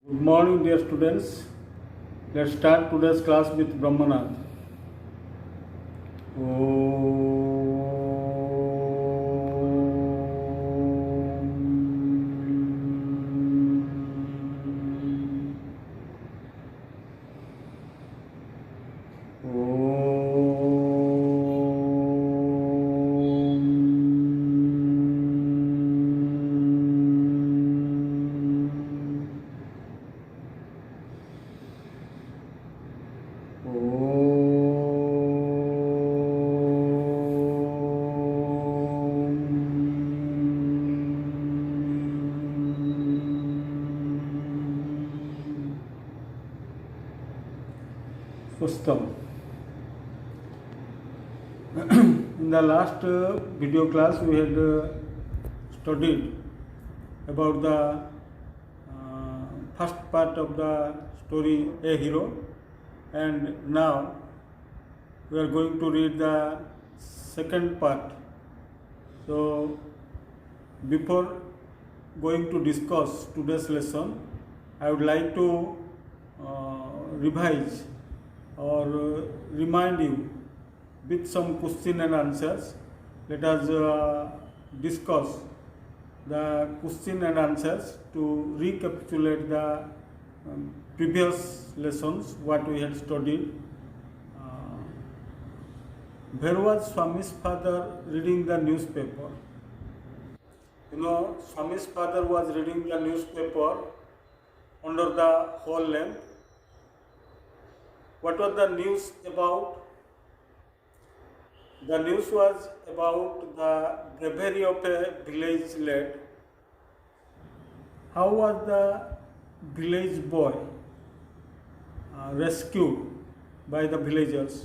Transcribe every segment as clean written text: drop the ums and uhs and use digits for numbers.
Good morning, dear students. Let's start today's class with Brahmanath. Swastham. In the last video class, we had studied about the first part of the story, A Hero, and now we are going to read the second part. So, before going to discuss today's lesson, I would like to revise or remind you with some question and answers. Let us discuss the question and answers to recapitulate the previous lessons, what we had studied. Where was Swami's father reading the newspaper? You know, Swami's father was reading the newspaper under the hall lamp. What was the news about? The news was about the bravery of a village lad. How was the village boy rescued by the villagers?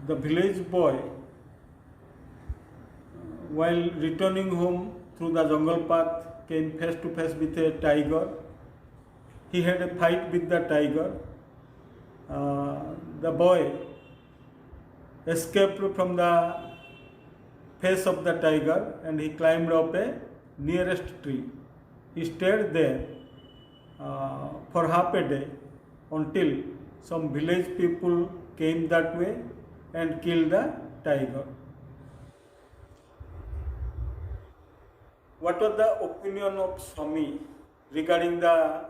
The village boy, while returning home through the jungle path, came face to face with a tiger. He had a fight with the tiger. The boy escaped from the face of the tiger and he climbed up a nearest tree. He stayed there for half a day until some village people came that way and killed the tiger. What was the opinion of Swami regarding the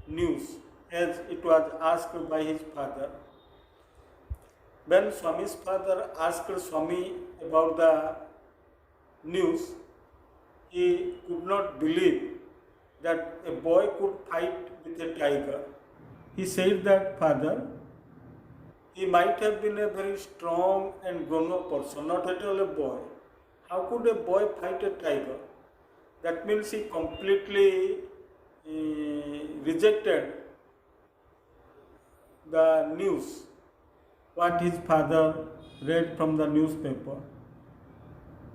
news as it was asked by his father? When Swami's father asked Swami about the news, he could not believe that a boy could fight with a tiger. He said that, Father, he might have been a very strong and grown-up person, not at all a boy. How could a boy fight a tiger? That means he completely rejected the news, what his father read from the newspaper.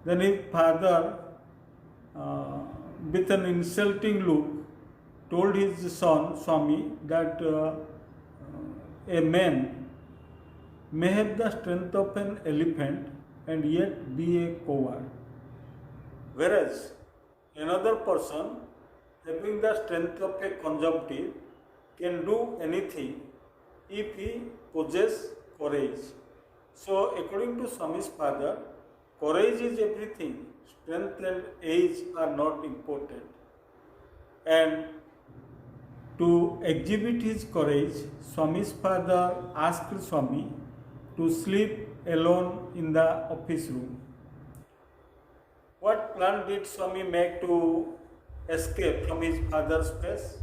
Then his father, with an insulting look, told his son, Swami, that a man may have the strength of an elephant and yet be a coward. Whereas another person having the strength of a consumptive can do anything if he possesses courage. So according to Swami's father, courage is everything. Strength and age are not important. And to exhibit his courage, Swami's father asked Swami to sleep alone in the office room. What plan did Swami make to escape from his father's face?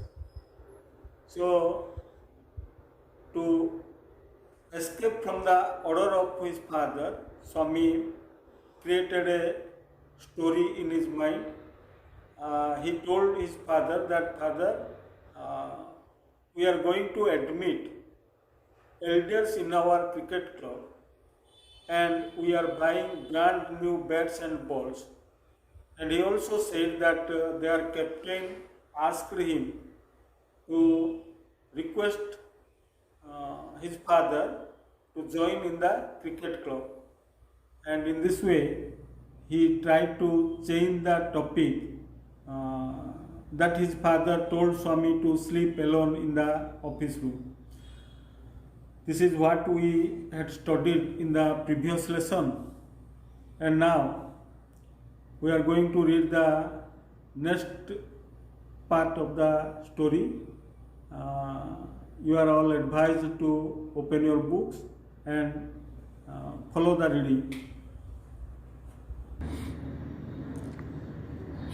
So, to escape from the order of his father, Swami created a story in his mind. He told his father that, Father, we are going to admit elders in our cricket club and we are buying brand new bats and balls. And he also said that their captain asked him to request his father to join in the cricket club. And in this way, he tried to change the topic that his father told Swami to sleep alone in the office room. This is what we had studied in the previous lesson, and now we are going to read the next part of the story. You are all advised to open your books and follow the reading.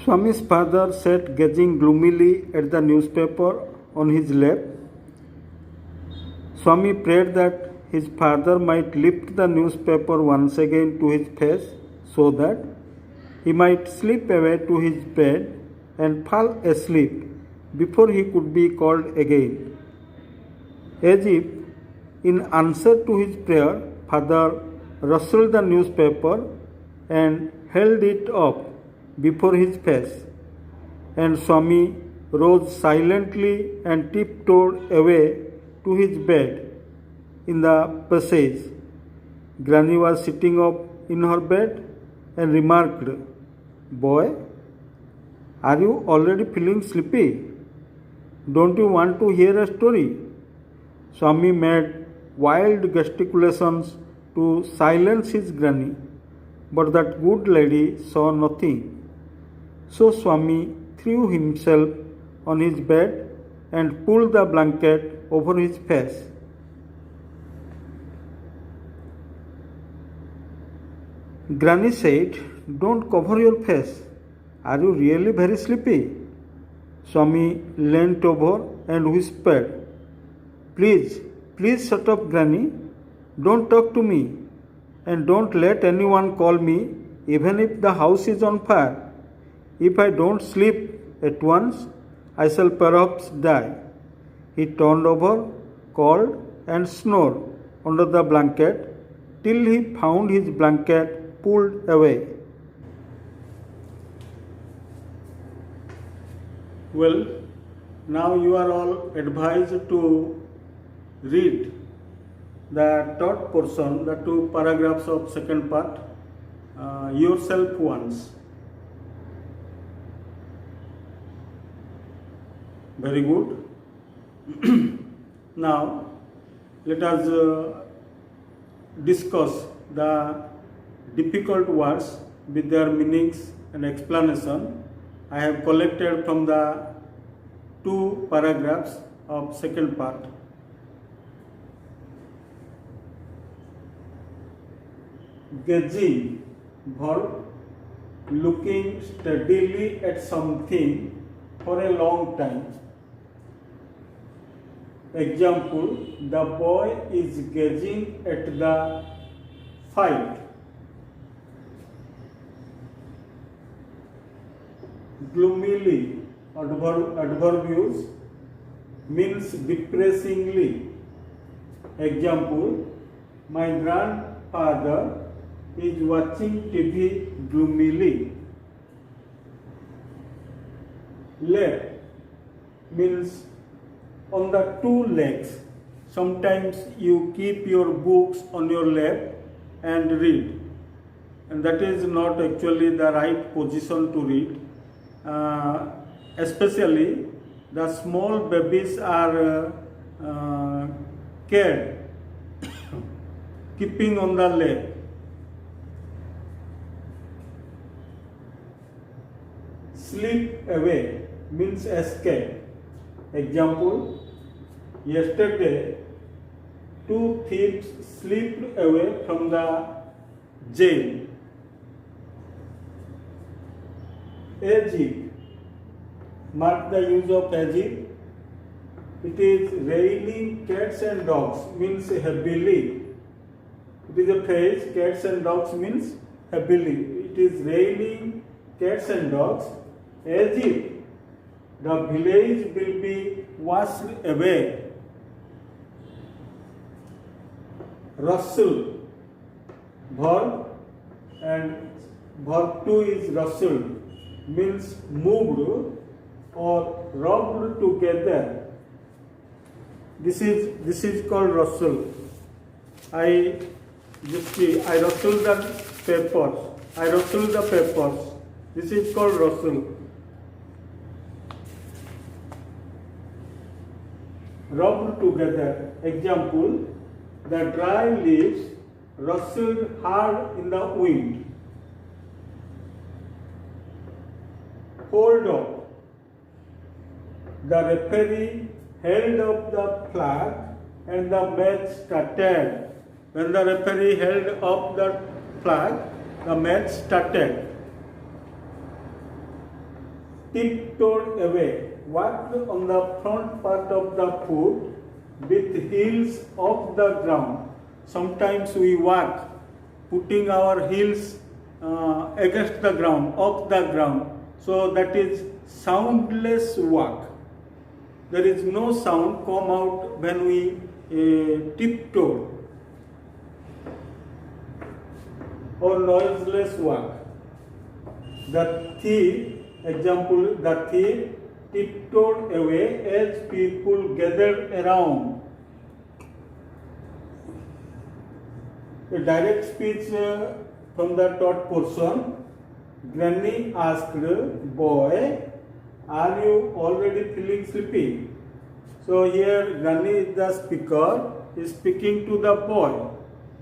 Swami's father sat gazing gloomily at the newspaper on his lap. Swami prayed that his father might lift the newspaper once again to his face so that he might slip away to his bed and fall asleep before he could be called again. As if in answer to his prayer, father rustled the newspaper and held it up before his face, and Swami rose silently and tiptoed away to his bed in the passage. Granny was sitting up in her bed and remarked, "Boy, are you already feeling sleepy? Don't you want to hear a story?" Swami made wild gesticulations to silence his granny, but that good lady saw nothing. So Swami threw himself on his bed and pulled the blanket over his face. Granny said, "Don't cover your face. Are you really very sleepy?" Swami leant over and whispered, Please shut up, Granny. Don't talk to me. And don't let anyone call me, even if the house is on fire. If I don't sleep at once, I shall perhaps die." He turned over, called, and snored under the blanket till he found his blanket pulled away. Well, now you are all advised to read the third portion, the 2 paragraphs of second part, yourself once. Very good. Now, let us discuss the difficult words with their meanings and explanation. I have collected from the 2 paragraphs of second part. Gazing, verb, looking steadily at something for a long time. Example, the boy is gazing at the fight. Gloomily, adverb use, means depressingly. Example, my grandfather is watching TV gloomily. Lap means on the 2 legs. Sometimes you keep your books on your lap and read, and that is not actually the right position to read. Especially the small babies are cared keeping on the lap. Slip away means escape. Example, yesterday 2 thieves slipped away from the jail. As if, mark the use of as if. It is raining cats and dogs means heavily. It is a phrase, cats and dogs means heavily. It is raining cats and dogs as if the village will be washed away. Rustle, verb, and verb 2 is rustled, means moved or rubbed together. This is called rustle. I rustle the papers. This is called rustle. rubbed together. Example, the dry leaves rustled hard in the wind. Hold up. The referee held up the flag and the match started. When the referee held up the flag, the match started. Tiptoed away, walked on the front part of the foot with heels off the ground. Sometimes we walk putting our heels against the ground, off the ground. So that is soundless walk. There is no sound come out when we tiptoe or noiseless walk. The thief, example, the thief tiptoed away as people gathered around. A direct speech from the taught portion. Granny asked, boy, are you already feeling sleepy? So here Granny is the speaker, is speaking to the boy.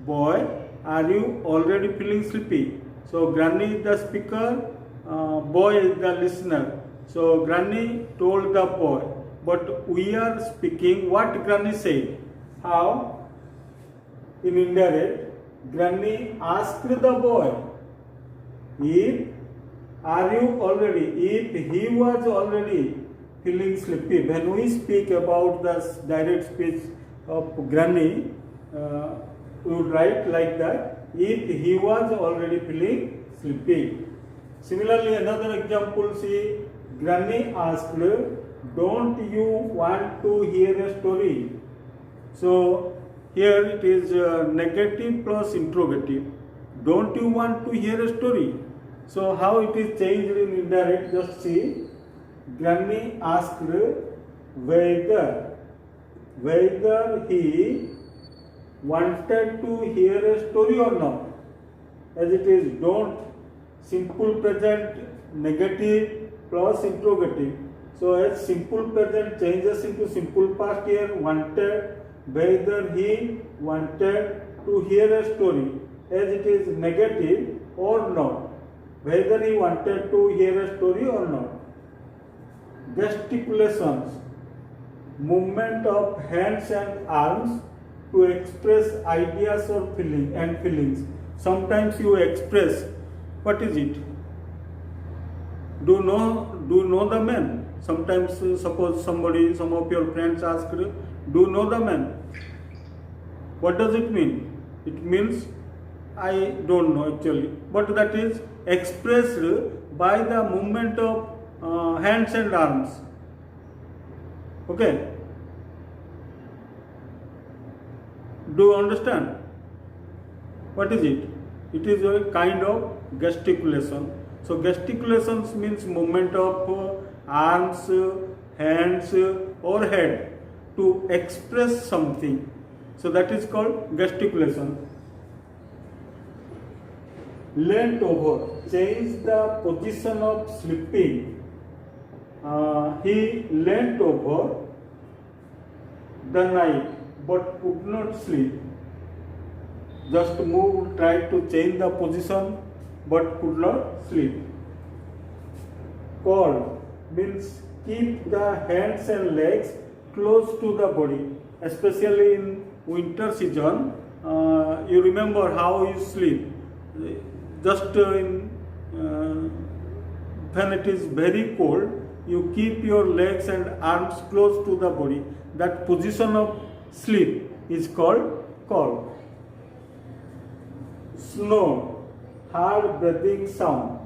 Boy, are you already feeling sleepy? So Granny is the speaker, boy is the listener. So Granny told the boy, but we are speaking what Granny said. How? In indirect, Granny asked the boy, if he was already feeling sleepy. When we speak about the direct speech of Granny, we would write like that, if he was already feeling sleepy. Similarly, another example, see, Granny asked, don't you want to hear a story? So here it is negative plus interrogative. Don't you want to hear a story? So how it is changed in indirect, just see. Granny asked whether he wanted to hear a story or not. As it is don't, simple present negative plus interrogative. So as simple present changes into simple past here, wanted, whether he wanted to hear a story. As it is negative or not, whether he wanted to hear a story or not. Gesticulations, movement of hands and arms to express ideas or feelings. Sometimes you express, what is it? Do you know the man? Sometimes suppose some of your friends ask, do you know the man? What does it mean? It means I don't know actually, but that is expressed by the movement of hands and arms. Okay? Do you understand? What is it? It is a kind of gesticulation. So gesticulations means movement of arms, hands or head to express something. So that is called gesticulation. Leant over, change the position of sleeping. He leant over the night but could not sleep. Just moved, tried to change the position but could not sleep. Curl means keep the hands and legs close to the body, especially in winter season. You remember how you sleep. Just when it is very cold, you keep your legs and arms close to the body. That position of sleep is called curl. Snore, hard breathing sound.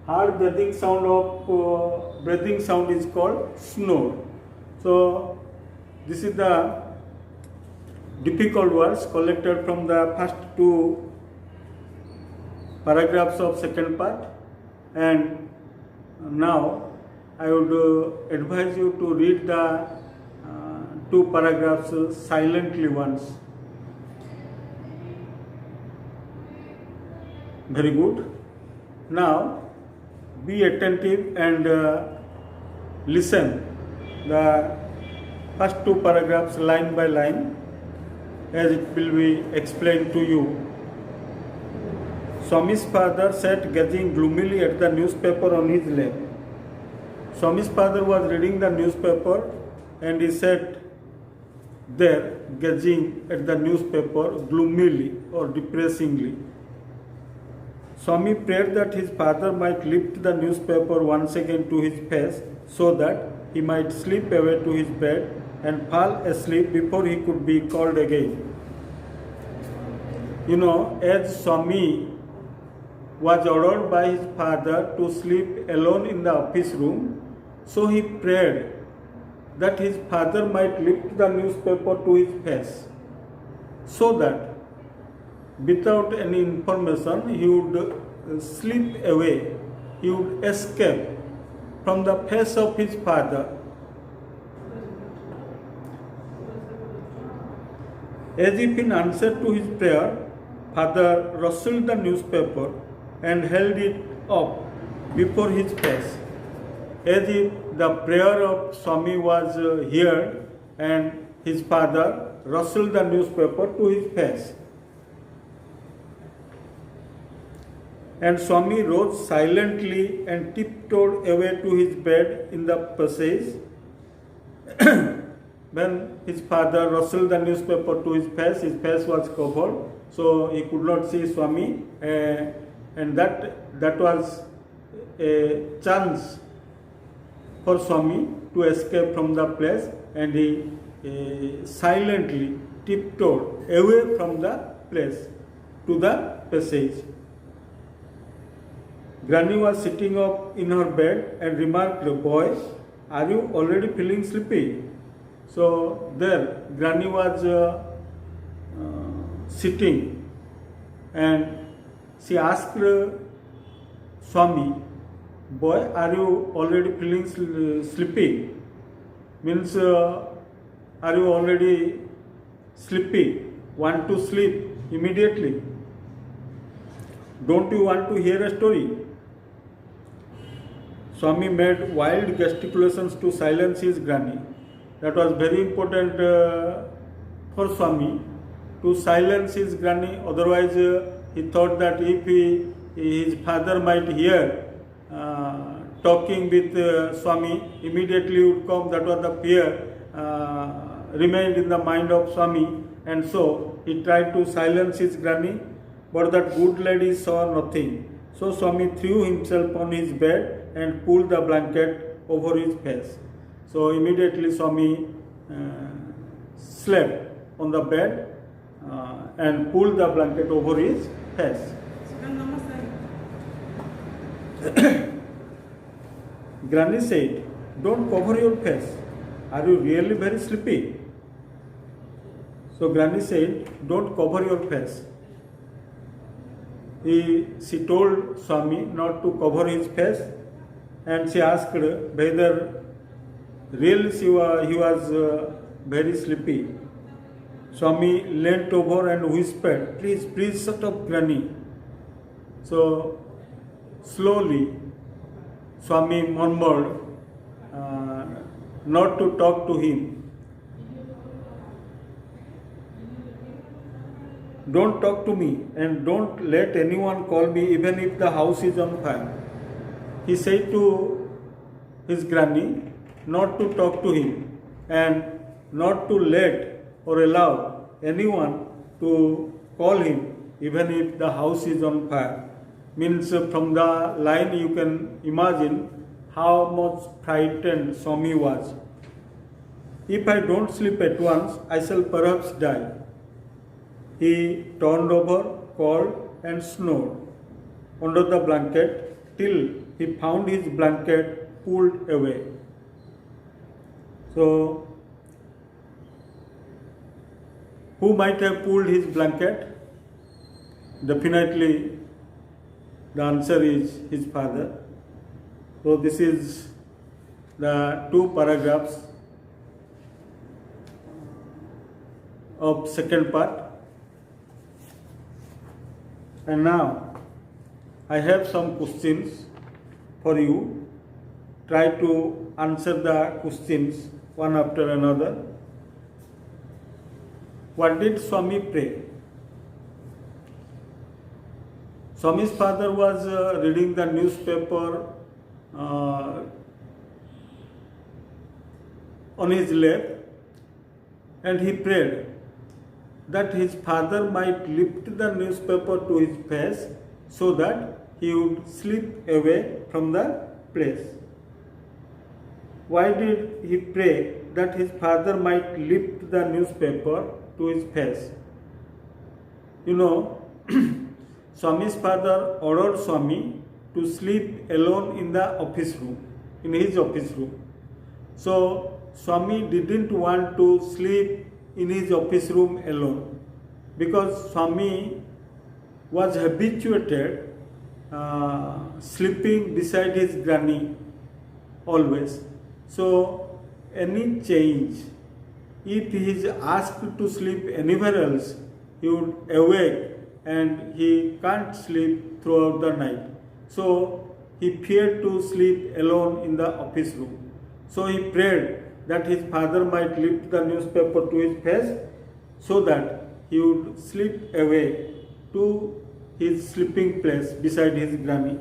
Hard breathing sound of breathing sound is called snore. So this is the difficult words collected from the first two paragraphs of second part, and now I would advise you to read the two paragraphs silently once. Very good. Now be attentive and listen the first two paragraphs line by line as it will be explained to you. Swami's father sat gazing gloomily at the newspaper on his lap. Swami's father was reading the newspaper and he sat there gazing at the newspaper gloomily or depressingly. Swami prayed that his father might lift the newspaper once again to his face so that he might slip away to his bed and fall asleep before he could be called again. You know, as Swami was ordered by his father to sleep alone in the office room, so he prayed that his father might lift the newspaper to his face so that without any information he would slip away, he would escape from the face of his father. As if in answer to his prayer, father rustled the newspaper and held it up before his face, as if the prayer of Swami was heard, and his father rustled the newspaper to his face. And Swami rose silently and tiptoed away to his bed in the passage. When his father rustled the newspaper to his face was covered, so he could not see Swami, and that was a chance for Swami to escape from the place, and he silently tiptoed away from the place to the passage. Granny was sitting up in her bed and remarked, "Boy, are you already feeling sleepy?" So there, Granny was sitting, and she asked Swami, "Boy, are you already feeling sleepy?" Means, are you already sleepy? Want to sleep immediately? Don't you want to hear a story? Swami made wild gesticulations to silence his granny. That was very important for Swami to silence his granny. Otherwise, he thought that if his father might hear talking with Swami, immediately would come. That was the fear remained in the mind of Swami, and so he tried to silence his granny, but that good lady saw nothing. So Swami threw himself on his bed and pulled the blanket over his face. So immediately Swami slept on the bed and pulled the blanket over his face. Granny said, "Don't cover your face. Are you really very sleepy?" So Granny said, "Don't cover your face." She told Swami not to cover his face, and she asked whether really he was very sleepy. Swami leant over and whispered, please shut up, Granny." So slowly Swami murmured not to talk to him. "Don't talk to me, and don't let anyone call me even if the house is on fire." He said to his granny not to talk to him and not to let or allow anyone to call him even if the house is on fire. Means from the line you can imagine how much frightened Swami was. "If I don't sleep at once, I shall perhaps die." He turned over, called, and snored under the blanket till he found his blanket pulled away. So, who might have pulled his blanket? Definitely, the answer is his father. So, this is the two paragraphs of second part. And now I have some questions for you. Try to answer the questions one after another. What did Swami pray? Swami's father was reading the newspaper on his lap, and he prayed that his father might lift the newspaper to his face so that he would slip away from the place. Why did he pray that his father might lift the newspaper to his face? You know, Swami's father ordered Swami to sleep alone in the office room, in his office room. So Swami didn't want to sleep in his office room alone because Swami was habituated sleeping beside his granny always. So any change, if he is asked to sleep anywhere else, he would awake and he can't sleep throughout the night. So he feared to sleep alone in the office room. So he prayed that his father might lift the newspaper to his face so that he would slip away to his sleeping place beside his granny.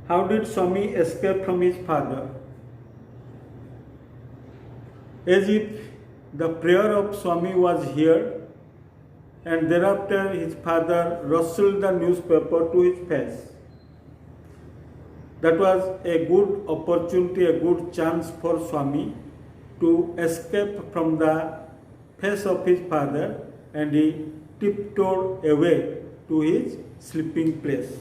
How did Swami escape from his father? As if the prayer of Swami was heard, and thereafter his father rustled the newspaper to his face. That was a good opportunity, a good chance for Swami to escape from the face of his father, and he tiptoed away to his sleeping place.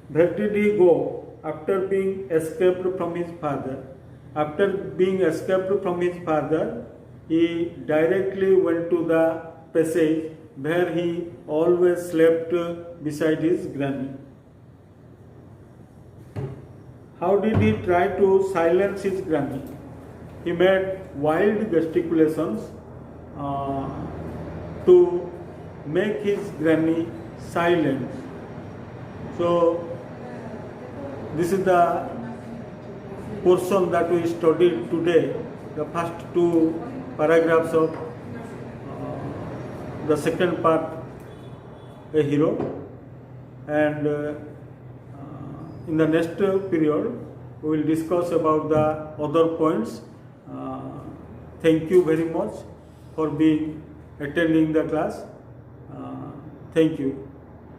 Where did he go after being escaped from his father? After being escaped from his father, he directly went to the passage where he always slept beside his granny. How did he try to silence his granny? He made wild gesticulations to make his granny silent. So this is the portion that we studied today, the first two paragraphs of the second part, A Hero. And in the next period, we will discuss about the other points. Thank you very much for attending the class. Thank you.